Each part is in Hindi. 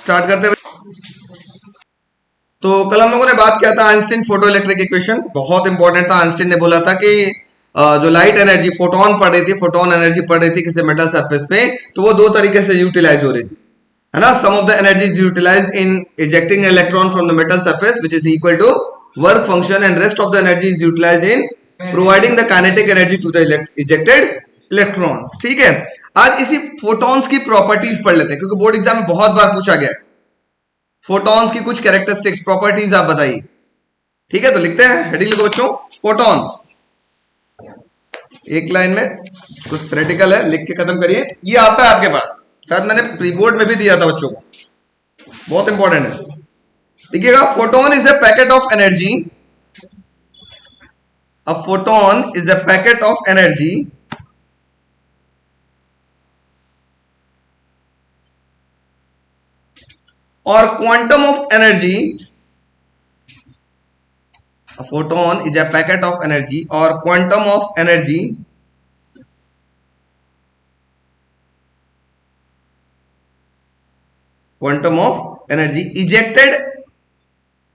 स्टार्ट करते हुए तो कल हम लोगों ने बात किया था आइंस्टीन फोटो इलेक्ट्रिक इक्वेशन, बहुत इंपॉर्टेंट था। आइंस्टीन ने बोला था कि जो लाइट एनर्जी फोटोन पड़ रही थी, फोटोन एनर्जी पड़ रही थी किसी मेटल सरफेस पे, तो वो दो तरीके से यूटिलाइज हो रही थी, है ना। Sum of the energy is utilise in ejecting electron from the metal surface which is equal to work function, and rest of the energy is utilise in providing the kinetic energy to the ejected electrons. ठीक है, आज इसी फोटॉन्स की प्रॉपर्टीज पढ़ लेते हैं, क्योंकि बोर्ड एग्जाम में बहुत बार पूछा गया है फोटॉन्स की कुछ कैरेक्टरिस्टिक्स, प्रॉपर्टीज आप बताइए। ठीक है, तो लिखते हैं, हेडिंग लिखो बच्चों, फोटॉन्स। एक लाइन में कुछ थ्योरेटिकल है, लिख के खत्म करिए। ये आता है आपके पास, शायद मैंने प्री बोर्ड में भी दिया था बच्चों को, बहुत इंपॉर्टेंट है। देखिएगा, photon is the packet of energy, a photon is the packet of energy or quantum of energy. A photon is a packet of energy or quantum of energy ejected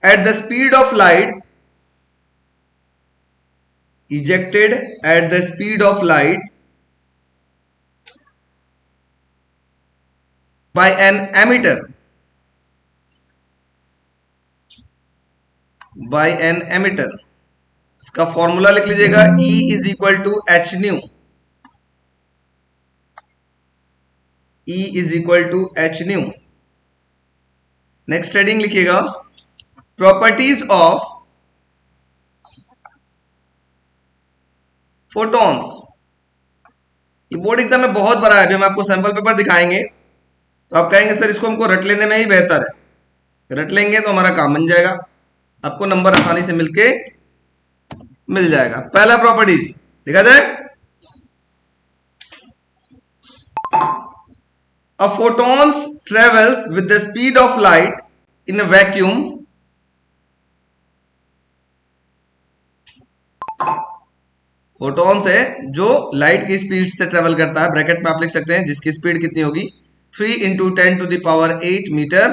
at the speed of light, ejected at the speed of light by an emitter, by an emitter. इसका फॉर्मूला लिख लीजिएगा, E is equal to h nu, E is equal to h nu. Next heading लिखिएगा, प्रॉपर्टीज ऑफ फोटॉन्स। ये बोर्ड एग्जाम में बहुत बड़ा है, अभी हम आपको सैंपल पेपर दिखाएंगे तो आप कहेंगे सर इसको हमको रट लेने में ही बेहतर है। रट लेंगे तो हमारा काम बन जाएगा, आपको नंबर आसानी से मिल जाएगा। पहला प्रॉपर्टीज देखा जाए, a photons travels with the speed of light in a vacuum, photons है जो लाइट की स्पीड से ट्रेवल करता है, ब्रैकेट में आप लिख सकते हैं जिसकी स्पीड कितनी होगी, 3 × 10⁸ मीटर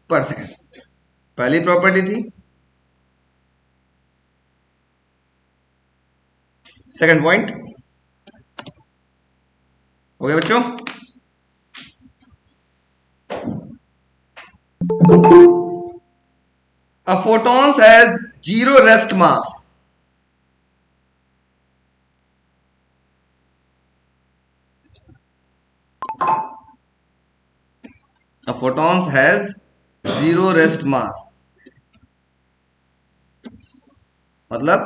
पर सेकेंड। पहली प्रॉपर्टी थी। सेकंड पॉइंट हो गया बच्चों, a photon has zero rest mass, a photon has zero rest mass, मतलब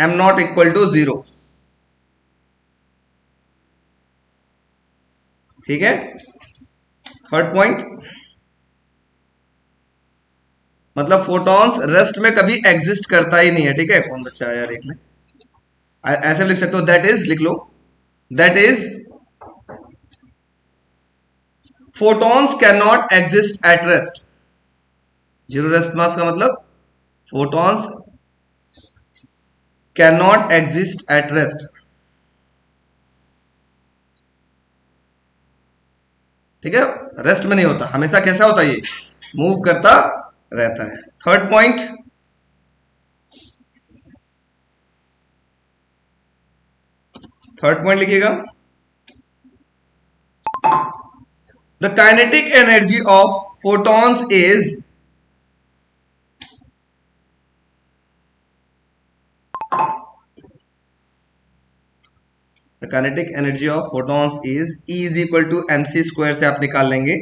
m नॉट इक्वल टू 0। ठीक है, थर्ड पॉइंट, मतलब फोटॉन्स रेस्ट में कभी एग्जिस्ट करता ही नहीं है। ठीक है, कौन बच्चा है यार, एक ले ऐसे लिख सकते हो, दैट इज लिख लो, that is photons can not exist at rest. Zero rest mass का मतलब photons can not exist at rest. ठीक है, रेस्ट में नहीं होता, हमेशा कैसा होता है, ये मूव करता रहता है। थर्ड पॉइंट, लिखिएगा, the kinetic energy of photons is the kinetic energy of photons is E is equal to mc² से आप निकाल लेंगे,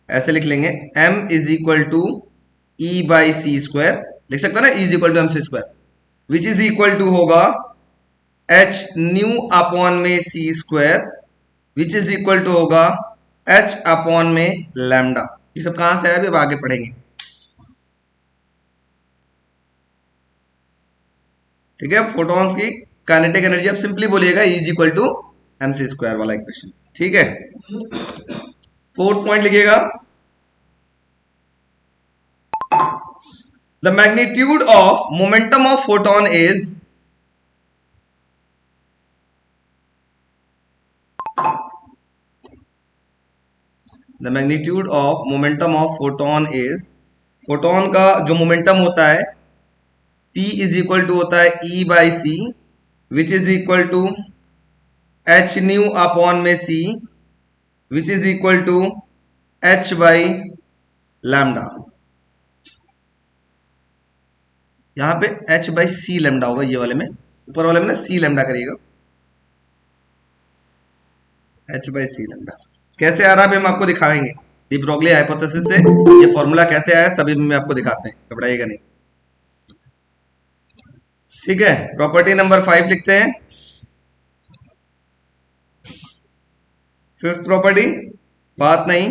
ऐसे लिख लेंगे, m is equal to E/c², लिख सकते हैं ना, E is equal to mc², which is equal to होगा h न्यू अपॉन में c², which is equal to होगा h अपॉन में लैम्डा। ये सब कहां से है अभी आगे पढ़ेंगे। ठीक है, फोटॉन्स की काइनेटिक एनर्जी आप सिंपली बोलिएगा E is equal to mc² वाला इक्वेशन। ठीक है, फोर्थ पॉइंट लिखिएगा, the magnitude of momentum of photon is the magnitude of momentum of photon is, photon का जो मोमेंटम होता है P इज इक्वल टू होता है E by c, which is equal to h nu upon में C, which is equal to H by lambda. यहां पे H बाई सी लैम्डा होगा, ये वाले में, ऊपर वाले में ना C लैम्डा करिएगा, H बाई सी लैम्डा। कैसे आ रहा है हम आपको दिखाएंगे, डी ब्रोगली हाइपोथेसिस से ये फॉर्मूला कैसे आया सभी में आपको दिखाते हैं, घबराइएगा नहीं। ठीक है, प्रॉपर्टी नंबर 5 लिखते हैं। फिफ्थ प्रॉपर्टी, बात नहीं,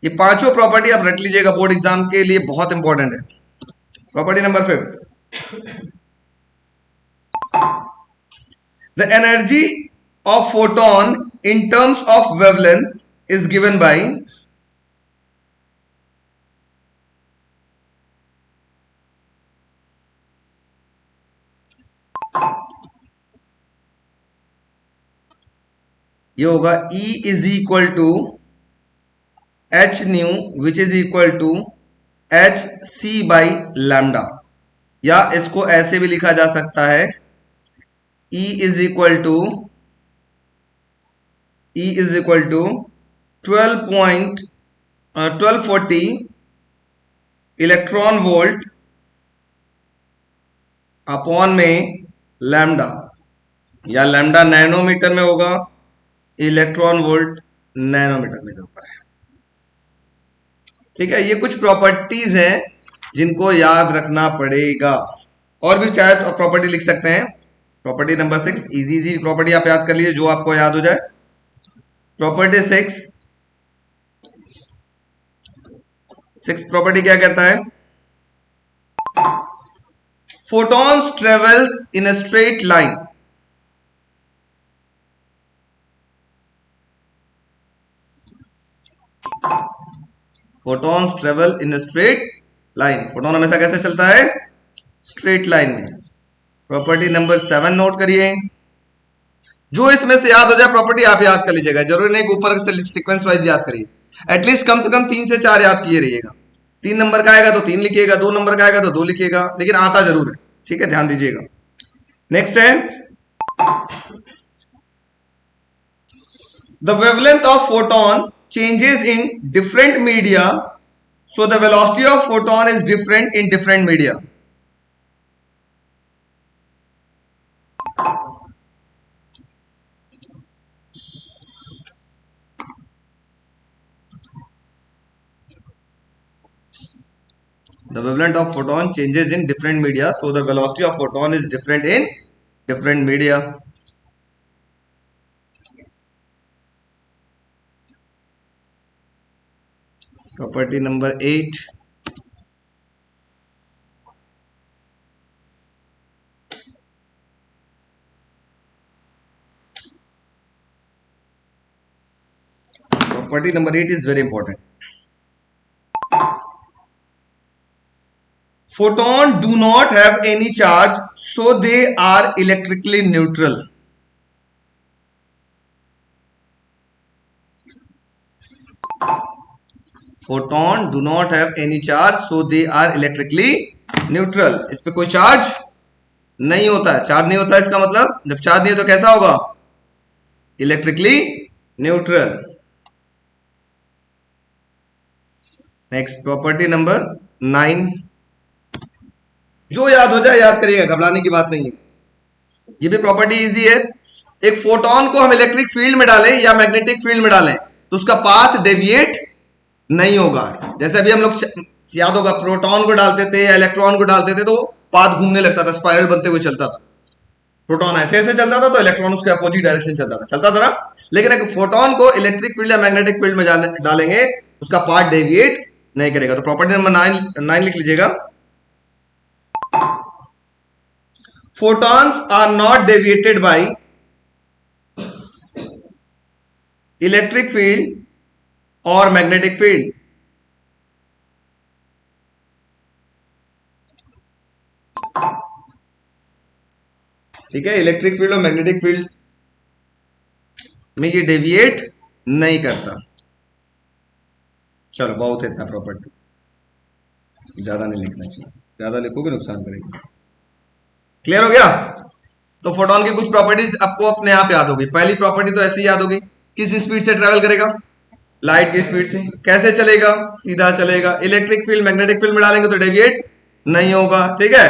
ये पांचों प्रॉपर्टी आप रट लीजिएगा, बोर्ड एग्जाम के लिए बहुत इंपॉर्टेंट है। Property number 5, the energy of photon in terms of wavelength is given by, ये होगा E is equal to h nu which is equal to h c by lambda, या इसको ऐसे भी लिखा जा सकता है E is equal to 1240 electron volt upon में लैम्डा, या लैम्डा नैनोमीटर में होगा, इलेक्ट्रॉन वोल्ट नैनोमीटर में ऊपर है। ठीक है, ये कुछ प्रॉपर्टीज हैं जिनको याद रखना पड़ेगा, और भी चाहे तो प्रॉपर्टी लिख सकते हैं। प्रॉपर्टी नंबर 6, इजी प्रॉपर्टी आप याद कर लीजिए जो आपको याद हो जाए। प्रॉपर्टी 6 प्रॉपर्टी क्या कहता है, photons travels in a straight line, photons travel in a straight line, photon हमेशा कैसे चलता है, स्ट्रेट लाइन में। प्रॉपर्टी नंबर 7 नोट करिए, जो इसमें से याद हो जाए प्रॉपर्टी आप याद कर लीजिएगा, जरूरी नहीं कि ऊपर से सीक्वेंस वाइज याद करिए, एटलीस्ट कम से कम 3 से 4 याद किए रहिएगा। 3 नंबर का आएगा तो 3 लिखिएगा, 2 नंबर का आएगा तो 2 लिखिएगा, लेकिन आता जरूर है। ठीक है, ध्यान दीजिएगा। नेक्स्ट है, the wavelength of photon changes in different media, so the velocity of photon is different in different media. The wavelength of photon changes in different media, so the velocity of photon is different in different media. Property number 8, property number 8 is very important. Photon do not have any charge, so they are electrically neutral. Photon do not have any charge, so they are electrically neutral. इस पे कोई चार्ज नहीं होता है, चार्ज नहीं होता है इसका मतलब जब चार्ज नहीं है तो कैसा होगा, electrically neutral. Next property number 9, जो याद हो जाए याद करिएगा, घबराने की बात नहीं है, ये भी प्रॉपर्टी इजी है। एक फोटोन को हम इलेक्ट्रिक फील्ड में डालें या मैग्नेटिक फील्ड में डालें तो उसका पाथ डेविएट नहीं होगा। जैसे अभी हम लोग याद होगा प्रोटॉन को डालते थे या इलेक्ट्रॉन को डालते थे तो पाथ घूमने लगता था, स्पाइरल बनते हुए चलता था। प्रोटॉन ऐसे ऐसे चलता था तो इलेक्ट्रॉन उसके अपोजिट डायरेक्शन चलता था ना। लेकिन अगर फोटोन को इलेक्ट्रिक फील्ड या मैग्नेटिक फील्ड में डालेंगे उसका पाथ डेविएट नहीं करेगा। तो प्रॉपर्टी नंबर 9 लिख लीजिएगा, photons are not deviated by electric field or magnetic field. ठीक है, इलेक्ट्रिक फील्ड और मैग्नेटिक फील्ड में ये डेविएट नहीं करता। चलो बहुत है इतना प्रॉपर्टी, ज्यादा नहीं लिखना चाहिए, ज्यादा लिखोगे नुकसान करेगी। क्लियर हो गया? तो फोटोन की कुछ प्रॉपर्टीज आपको अपने आप याद होगी। पहली प्रॉपर्टी तो ऐसी याद होगी, किस स्पीड से ट्रेवल करेगा? लाइट की स्पीड से। कैसे चलेगा? सीधा चलेगा। इलेक्ट्रिक फील्ड मैग्नेटिक फील्ड में डालेंगे तो डेविएट नहीं होगा। ठीक है।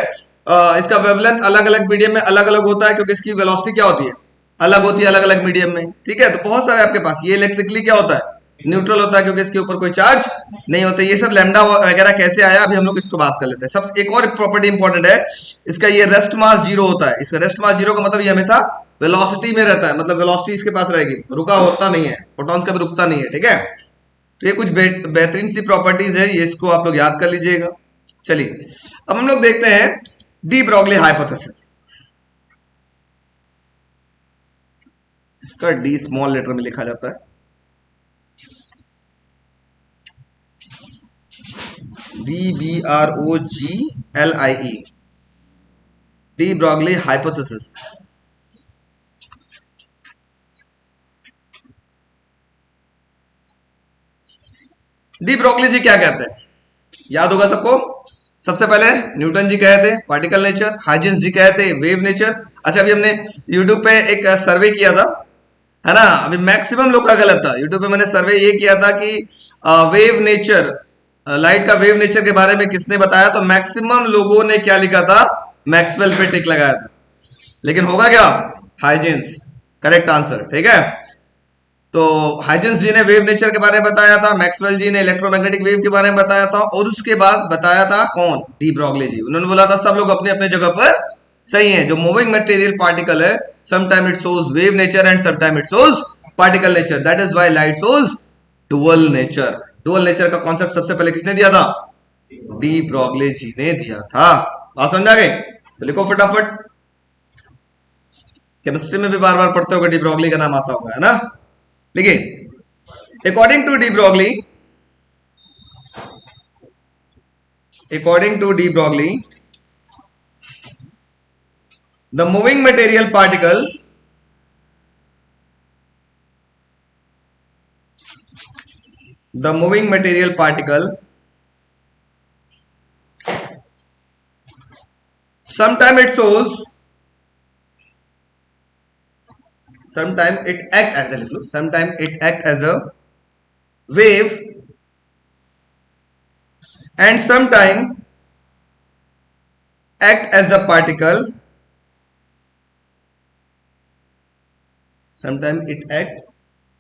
इसका वेवलेंथ अलग अलग मीडियम में अलग अलग होता है, क्योंकि इसकी वेलोसिटी क्या होती है? अलग होती है अलग अलग मीडियम में। ठीक है। तो बहुत सारे आपके पास, ये इलेक्ट्रिकली क्या होता है? न्यूट्रल होता है, क्योंकि इसके ऊपर कोई चार्ज नहीं होता। ये सब लैम्डा वगैरह कैसे आया, अभी हम लोग इसको बात कर लेते हैं। सब एक और प्रॉपर्टी इंपॉर्टेंट है इसका, ये रेस्ट मास जीरो होता है। इसका रेस्ट मास जीरो का मतलब ये हमेशा वेलोसिटी में रहता है, मतलब वेलोसिटी इसके पास रहेगी, रुका होता नहीं है। फोटॉन्स कभी रुकता नहीं है। ठीक है। तो ये कुछ बेहतरीन सी प्रॉपर्टीज है, ये इसको आप लोग याद कर लीजिएगा। चलिए अब हम लोग देखते हैं डी ब्रॉगली हाइपोथेसिस। इसका डी स्मॉल लेटर में लिखा जाता है, DBROGLIE, de Broglie hypothesis. De Broglie ji क्या कहते हैं? याद होगा सबको। सबसे पहले न्यूटन जी कहे थे पार्टिकल नेचर, हाइजेंस जी कहे थे वेव नेचर। अच्छा अभी हमने यूट्यूब पे एक सर्वे किया था, है ना? अभी मैक्सिमम लोग का गलत था। यूट्यूब पे मैंने सर्वे ये किया था कि वेव नेचर, लाइट का वेव नेचर के बारे में किसने बताया, तो मैक्सिमम लोगों ने क्या लिखा था? मैक्सवेल पे टिक लगाया था। लेकिन होगा क्या? Huygens correct answer. ठीक है। तो हाइजेंस जी ने वेव नेचर के बारे में बताया था, मैक्सवेल जी ने इलेक्ट्रोमैग्नेटिक वेव के बारे में बताया था, और उसके बाद बताया था कौन? डी ब्रॉगली जी। उन्होंने बोला था सब लोग अपने अपने जगह पर सही है। जो मूविंग मटेरियल पार्टिकल है, sometime it shows wave nature and sometime it shows particle nature, that is why light shows dual nature. Dual nature का कॉन्सेप्ट सबसे पहले किसने दिया था? डी ब्रॉगली जी ने दिया था। बात समझ आ गई? तो लिखो फटाफट। केमिस्ट्री में भी बार बार पढ़ते होगा, डी ब्रॉगली का नाम आता होगा, है ना? देखिए according to de Broglie the moving material particle sometime it shows, sometime it act as a wave and sometime act as a particle, sometime it act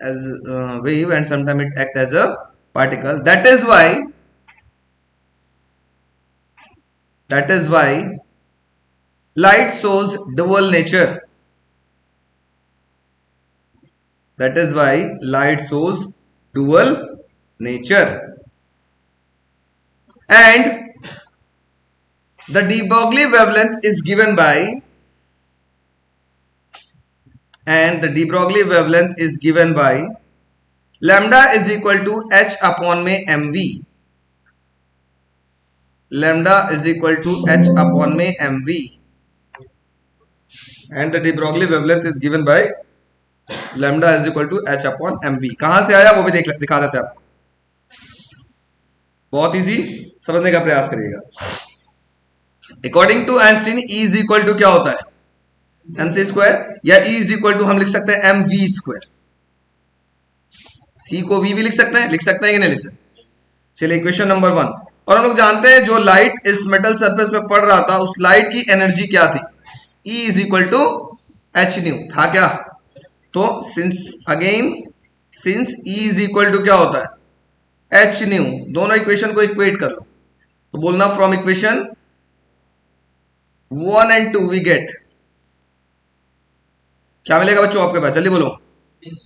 as a wave and sometime it act as a particle. That is why light shows dual nature. That is why light shows dual nature. And the de Broglie wavelength is given by, lambda is equal to h upon में mv. Lambda is equal to h upon में mv. And the de Broglie wavelength is given by lambda is equal to h upon mv. कहां से आया वो भी दिखा देते हैं आपको, बहुत इजी समझने का प्रयास करिएगा। According to Einstein E is equal to क्या होता है? mc स्क्वायर, या E इज इक्वल टू हम लिख सकते हैं mv स्क्वायर। C को V भी लिख सकते हैं कि नहीं लिख सकते? चलिए इक्वेशन नंबर 1। और हम लोग जानते हैं जो लाइट इस मेटल सरफेस पे पड़ रहा था, उस लाइट की एनर्जी क्या थी? E is equal to h nu था क्या? तो since E is equal to क्या होता है? H nu. दोनों इक्वेशन को इक्वेट कर लो तो बोलना from equation 1 and 2 we get, क्या मिलेगा बच्चों आपके पास? जल्दी बोलो।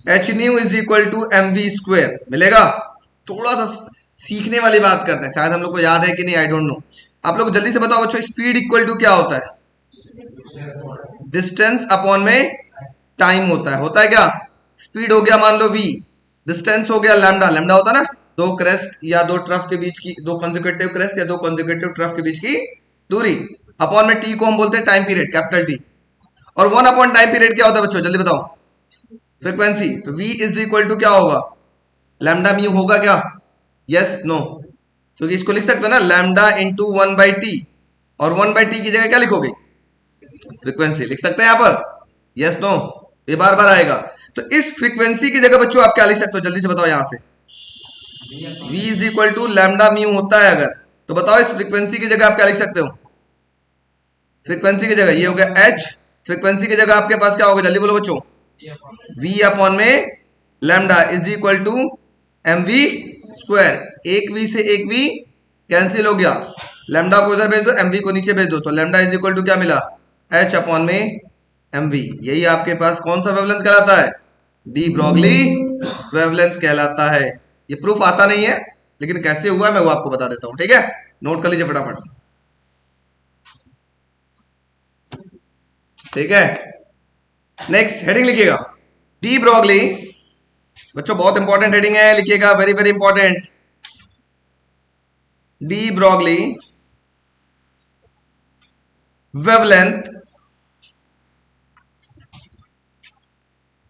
H nu is equal to m v square मिलेगा। थोड़ा सा सीखने वाली बात करते हैं, शायद हम लोग को याद है कि नहीं, आई डोंट नो। आप लोग जल्दी से बताओ बच्चों, स्पीड इक्वल टू क्या होता है? डिस्टेंस अपॉन में टाइम होता है क्या? स्पीड हो गया मान लो v, डिस्टेंस हो गया लैम्डा। लैम्डा होता है ना दो क्रेस्ट या दो ट्रफ के बीच की, दो कंसेक्यूटिव क्रेस्ट या दो कंसेक्यूटिव ट्रफ के बीच की दूरी। अपॉन में t को हम बोलते हैं टाइम पीरियड, कैपिटल T। और 1 अपॉन टाइम पीरियड क्या होता है बच्चों? जल्दी बताओ। फ्रीक्वेंसी, तो v इज इक्वल टू क्या होगा, लैम्डा म्यू होगा क्या, यस नो, क्योंकि इसको लिख सकते हो ना लैम्डा इंटू 1/t, और 1/t की जगह क्या लिखोगे, फ्रीक्वेंसी लिख सकते हैं यहां पर, यस नो, ये बार बार आएगा। तो इस फ्रीक्वेंसी की जगह बच्चों आप क्या लिख सकते हो, जल्दी से बताओ यहां से, v is equal to lambda mu होता है अगर, तो बताओ इस फ्रीक्वेंसी की जगह आप क्या लिख सकते हो, फ्रीक्वेंसी की जगह ये हो गया h, फ्रीक्वेंसी की जगह आपके पास क्या होगा, जल्दी बोलो बच्चों, v अपॉन में lambda is equal to mv square, एक v से एक v कैंसिल हो गया, लैम्डा को इधर भेज दो, mv को नीचे भेज दो, तो लैम्डा इज इक्वल टू क्या मिला, h अपॉन में mv, यही आपके पास कौन सा वेवलेंथ कहलाता है, डी ब्रॉगली वेवलेंथ कहलाता है। ये प्रूफ आता नहीं है, लेकिन कैसे हुआ है मैं वो आपको बता देता हूं, ठीक है, नोट कर लीजिए फटाफट, ठीक है। नेक्स्ट हेडिंग लिखिएगा, डी ब्रॉगली, बच्चों बहुत इंपॉर्टेंट हेडिंग है, लिखिएगा, very very important, de Broglie wavelength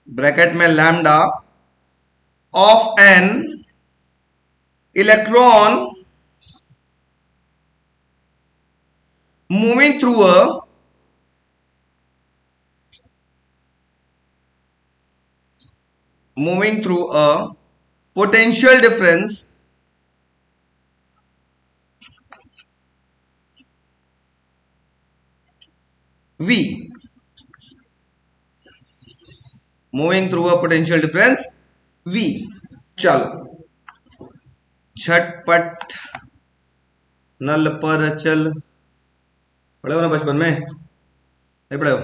bracket में lambda of an electron moving through a potential difference V, moving through a potential difference V। चलो झटपट नल पर चल, पढ़े हो ना बचपन में, नहीं पढ़े हो,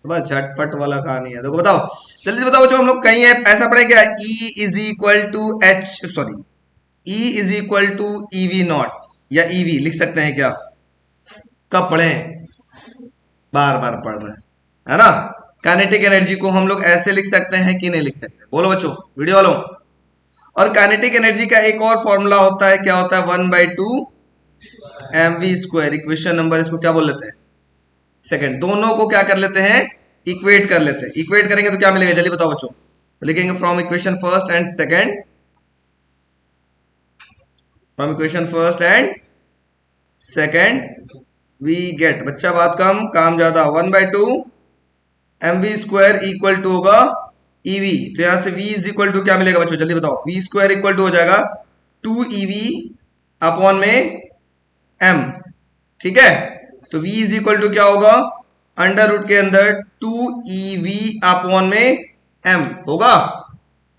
बस झटपट वाला कहानी है, देखो बताओ जल्दी से बताओ, जो हम लोग कहीं है ऐसा पढ़े क्या, E is equal to h, sorry E is equal to EV naught, या EV लिख सकते हैं क्या, कब पढ़े, बार बार पढ़ रहे हैं, है ना। काइनेटिक एनर्जी को हम लोग ऐसे लिख सकते हैं कि नहीं लिख सकते, बोलो बच्चों वीडियो वालों। और काइनेटिक एनर्जी का एक और फॉर्मूला होता है, क्या होता है, 1/2 mv स्क्वायर, इक्वेशन नंबर इसको क्या बोल लेते हैं, सेकंड, दोनों को क्या कर लेते हैं, इक्वेट कर लेते हैं, इक्वेट करेंगे तो क्या मिलेगा, जल्दी बताओ बच्चों, तो लिखेंगे from equation first and second, from equation first and second we get, बच्चा बात कम काम ज्यादा, 1/2 mv स्क्वायर इक्वल टू होगा ev, तो यहां से v इज इक्वल टू क्या मिलेगा बच्चों, जल्दी बताओ, v स्क्वायर इक्वल टू हो जाएगा 2ev अपॉन में m, ठीक है, तो v इज इक्वल टू क्या होगा, अंडर रूट के अंदर 2ev अपॉन में m होगा।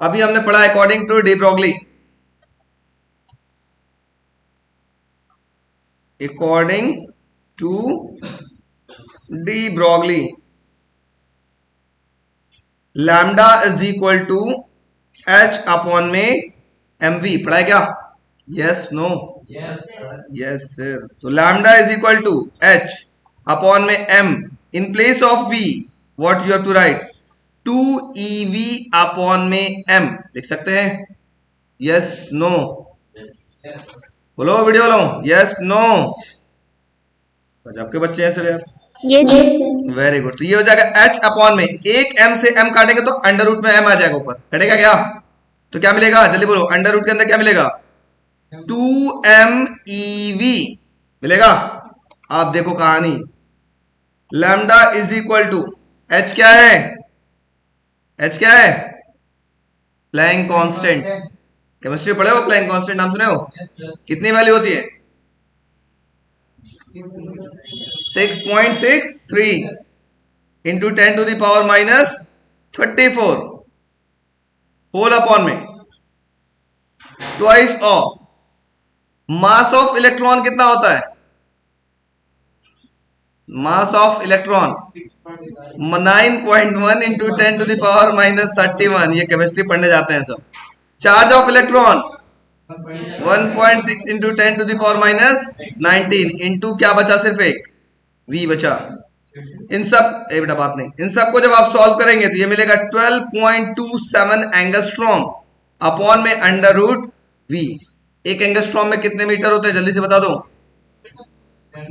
अभी हमने पढ़ा according to de Broglie, according to de Broglie lambda is equal to h upon में mv, पढ़ा है क्या, यस नो, यस सर, तो lambda is equal to h upon में m, in place of v what you have to write, 2ev upon में m लिख सकते हैं, यस नो, बोलो वीडियो लो, यस नो, गजब के बच्चे हैं सर यार, वेरी गुड। तो ये हो जाएगा h अपॉन में, एक m से m काटेंगे तो अंडर रूट में m आ जाएगा ऊपर, कटेगा क्या, तो क्या मिलेगा, जल्दी बोलो, अंडर रूट के अंदर क्या मिलेगा, 2mev मिलेगा। आप देखो कहानी, lambda is equal to h क्या है, h क्या है, प्लैंक कांस्टेंट, केमिस्ट्री पढ़े हो, प्लैंक कांस्टेंट नाम सुने हो, कितनी वैल्यू होती है, 6.63 into 10 to the power minus 34 whole upon में twice of mass of electron, कितना होता है, mass of electron 9.1 into 10 to the power minus 31, ये केमिस्ट्री पढ़ने जाते हैं सब। Charge of electron 1.6 into 10 to the power minus 19 into क्या बचा, सिर्फ एक v बचा। इन सब बेटा बात नहीं, इन सब को जब आप सॉल्व करेंगे तो ये मिलेगा 12.27 एंगस्ट्रॉम अपॉन में अंडर रूट v। एक एंगस्ट्रॉम में कितने मीटर होते हैं, जल्दी से बता दो,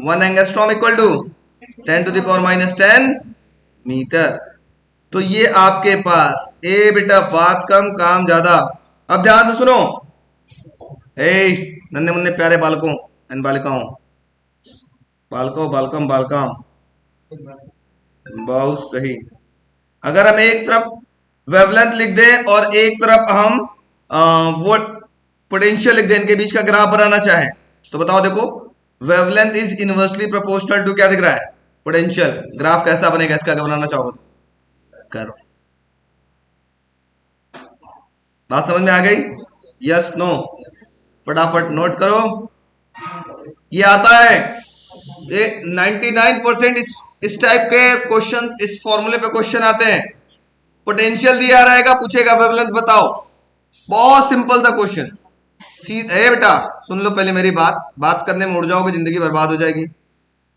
1 angstrom equal to 10 to the power minus 10 metre. तो ये आपके पास ए बेटा बात कम काम ज्यादा। अब ध्यान से सुनो, ए नन्हे मुन्ने प्यारे बालकों एंड बालिकाओं, बालकों बालकम बालकाओं, बहुत सही। अगर हम एक तरफ वेवलेंथ लिख दें और एक तरफ हम वो पोटेंशियल लिख दें, इनके बीच का ग्राफ बनाना चाहें, तो बताओ। देखो wavelength is inversely proportional to क्या दिख रहा है, पोटेंशियल। ग्राफ कैसा बनेगा इसका, अगर बनाना चाहोगे करो। बात समझ में आ गई? Yes no? फटाफट नोट करो। ये आता है, ये 99% इस टाइप के क्वेश्चन, इस फॉर्मूले पे क्वेश्चन आते हैं। पोटेंशियल दिया रहेगा, पूछेगा वेवलेंथ बताओ। बहुत सिंपल सा क्वेश्चन। ए बेटा सुन लो पहले मेरी बात करने में उड़ जाओगे जिंदगी बर्बाद हो जाएगी।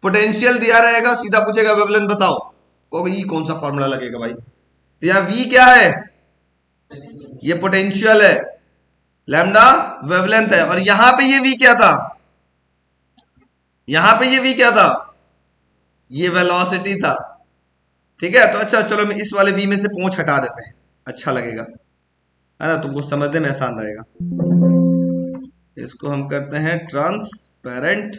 पोटेंशियल दिया रहेगा, सीधा पूछेगा वेवलेंथ बताओ, कहोगे ये कौन सा फॉर्मूला लगेगा भाई। तो यह वी क्या है, ये पोटेंशियल है, लैम्डा वेवलेंथ है। और यहां पे ये वी क्या था, यहां पे ये वी क्या था, ये वेलोसिटी था। ठीक है, तो अच्छा चलो इस वाले वी में से पूंछ हटा देते हैं, अच्छा लगेगा, है ना, तुमको समझने में आसान रहेगा। इसको हम करते हैं ट्रांसपेरेंट,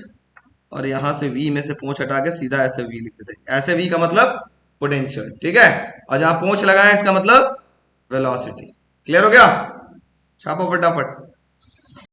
और यहां से वी में से पूंछ हटा के सीधा ऐसे वी लिख देते हैं। ऐसे वी का मतलब पोटेंशियल, ठीक है, और जहां पूंछ लगाए इसका मतलब वेलोसिटी। क्लियर हो गया? छापो फटाफट।